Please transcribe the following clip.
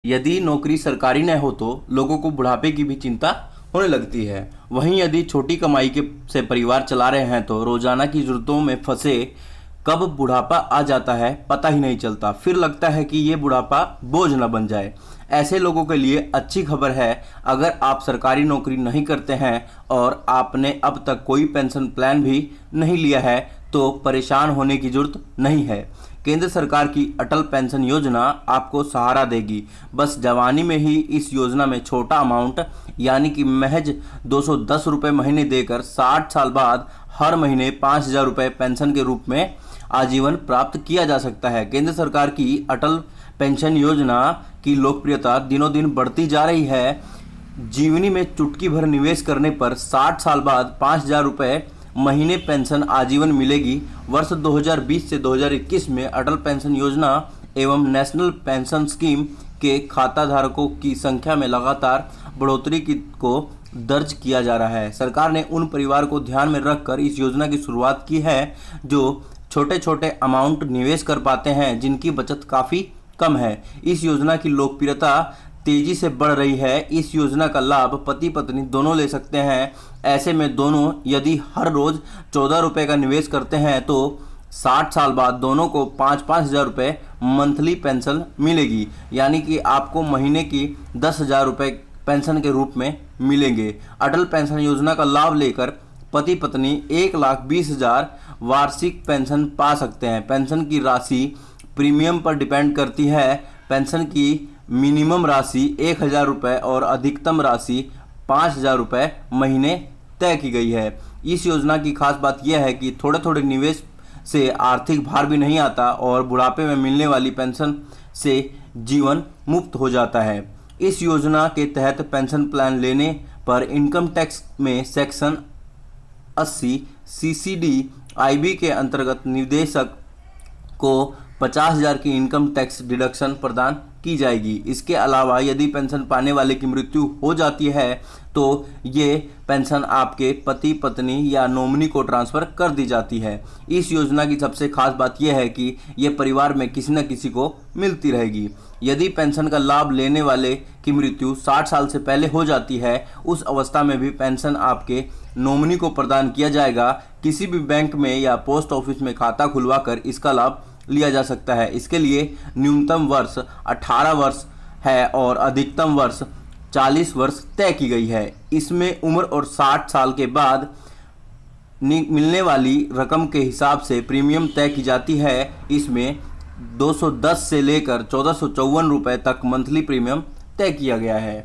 यदि नौकरी सरकारी न हो तो लोगों को बुढ़ापे की भी चिंता होने लगती है। वहीं यदि छोटी कमाई के से परिवार चला रहे हैं तो रोजाना की जरूरतों में फंसे कब बुढ़ापा आ जाता है पता ही नहीं चलता। फिर लगता है कि ये बुढ़ापा बोझ न बन जाए। ऐसे लोगों के लिए अच्छी खबर है, अगर आप सरकारी नौकरी नहीं करते हैं और आपने अब तक कोई पेंशन प्लान भी नहीं लिया है तो परेशान होने की जरूरत नहीं है। केंद्र सरकार की अटल पेंशन योजना आपको सहारा देगी। बस जवानी में ही इस योजना में छोटा अमाउंट यानी कि महज 210 रुपये महीने देकर 60 साल बाद हर महीने 5,000 रुपये पेंशन के रूप में आजीवन प्राप्त किया जा सकता है। केंद्र सरकार की अटल पेंशन योजना की लोकप्रियता दिनों दिन बढ़ती जा रही है। जीवनी में चुटकी भर निवेश करने पर 60 साल बाद 5,000 रुपये महीने पेंशन आजीवन मिलेगी। वर्ष 2020 से 2021 में अटल पेंशन योजना एवं नेशनल पेंशन स्कीम के खाता धारकों की संख्या में लगातार बढ़ोतरी को दर्ज किया जा रहा है। सरकार ने उन परिवार को ध्यान में रखकर इस योजना की शुरुआत की है जो छोटे छोटे अमाउंट निवेश कर पाते हैं, जिनकी बचत काफ़ी कम है। इस योजना की लोकप्रियता तेजी से बढ़ रही है। इस योजना का लाभ पति पत्नी दोनों ले सकते हैं। ऐसे में दोनों यदि हर रोज 14 रुपये का निवेश करते हैं तो 60 साल बाद दोनों को 5-5 हज़ार रुपये मंथली पेंशन मिलेगी, यानी कि आपको महीने की 10,000 रुपये पेंशन के रूप में मिलेंगे। अटल पेंशन योजना का लाभ लेकर पति पत्नी 1,20,000 वार्षिक पेंशन पा सकते हैं। पेंशन की राशि प्रीमियम पर डिपेंड करती है। पेंशन की मिनिमम राशि 1,000 रुपये और अधिकतम राशि 5,000 रुपये महीने तय की गई है। इस योजना की खास बात यह है कि थोड़े थोड़े निवेश से आर्थिक भार भी नहीं आता और बुढ़ापे में मिलने वाली पेंशन से जीवन मुक्त हो जाता है। इस योजना के तहत पेंशन प्लान लेने पर इनकम टैक्स में सेक्शन 80 CCD IB के अंतर्गत निवेशक को 50,000 की इनकम टैक्स डिडक्शन प्रदान की जाएगी। इसके अलावा यदि पेंशन पाने वाले की मृत्यु हो जाती है तो ये पेंशन आपके पति पत्नी या नॉमिनी को ट्रांसफ़र कर दी जाती है। इस योजना की सबसे खास बात यह है कि ये परिवार में किसी न किसी को मिलती रहेगी। यदि पेंशन का लाभ लेने वाले की मृत्यु 60 साल से पहले हो जाती है, उस अवस्था में भी पेंशन आपके नॉमिनी को प्रदान किया जाएगा। किसी भी बैंक में या पोस्ट ऑफिस में खाता खुलवाकर इसका लाभ लिया जा सकता है। इसके लिए न्यूनतम वर्ष 18 वर्ष है और अधिकतम वर्ष 40 वर्ष तय की गई है। इसमें उम्र और 60 साल के बाद मिलने वाली रकम के हिसाब से प्रीमियम तय की जाती है। इसमें 210 से लेकर 1,454 रुपये तक मंथली प्रीमियम तय किया गया है।